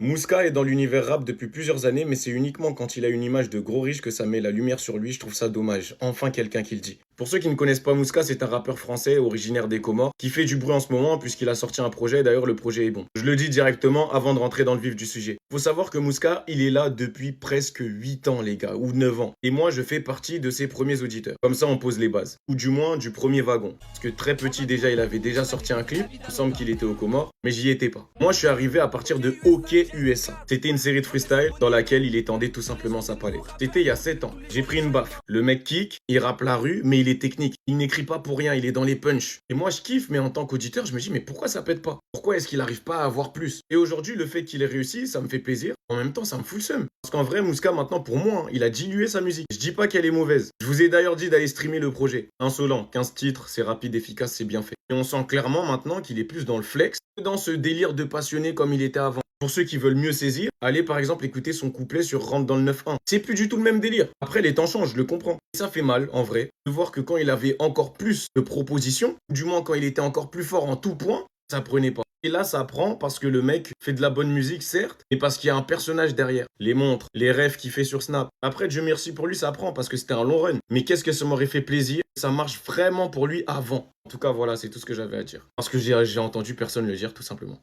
Mouska est dans l'univers rap depuis plusieurs années, mais c'est uniquement quand il a une image de gros riche que ça met la lumière sur lui. Je trouve ça dommage. Enfin, quelqu'un qui le dit. Pour ceux qui ne connaissent pas Mouska, c'est un rappeur français originaire des Comores qui fait du bruit en ce moment puisqu'il a sorti un projet. D'ailleurs, le projet est bon. Je le dis directement avant de rentrer dans le vif du sujet. Faut savoir que Mouska, il est là depuis presque 8 ans, les gars, ou 9 ans. Et moi, je fais partie de ses premiers auditeurs. Comme ça, on pose les bases. Ou du moins, du premier wagon. Parce que très petit, déjà, il avait déjà sorti un clip. Il me semble qu'il était aux Comores, mais j'y étais pas. Moi, je suis arrivé à partir de OK USA. C'était une série de freestyle dans laquelle il étendait tout simplement sa palette. C'était il y a 7 ans. J'ai pris une baffe. Le mec kick, il rappe la rue, mais il est technique. Il n'écrit pas pour rien, il est dans les punchs. Et moi, je kiffe, mais en tant qu'auditeur, je me dis, mais pourquoi ça pète pas? Pourquoi est-ce qu'il arrive pas à avoir plus? Et aujourd'hui, le fait qu'il ait réussi, ça me fait plaisir. En même temps, ça me fout le seum. Parce qu'en vrai, Mouska, maintenant, pour moi, il a dilué sa musique. Je dis pas qu'elle est mauvaise. Je vous ai d'ailleurs dit d'aller streamer le projet. Insolent, 15 titres, c'est rapide, efficace, c'est bien fait. Et on sent clairement maintenant qu'il est plus dans le flex que dans ce délire de passionné comme il était avant. Pour ceux qui veulent mieux saisir, allez par exemple écouter son couplet sur Rentre dans le 9-1. C'est plus du tout le même délire. Après, les temps changent, je le comprends. Et ça fait mal, en vrai, de voir que quand il avait encore plus de propositions, ou du moins quand il était encore plus fort en tout point, ça prenait pas. Et là, ça prend parce que le mec fait de la bonne musique, certes, mais parce qu'il y a un personnage derrière. Les montres, les rêves qu'il fait sur Snap. Après, Dieu merci pour lui, ça prend parce que c'était un long run. Mais qu'est-ce que ça m'aurait fait plaisir? Ça marche vraiment pour lui avant. En tout cas, voilà, c'est tout ce que j'avais à dire. Parce que j'ai entendu personne le dire, tout simplement.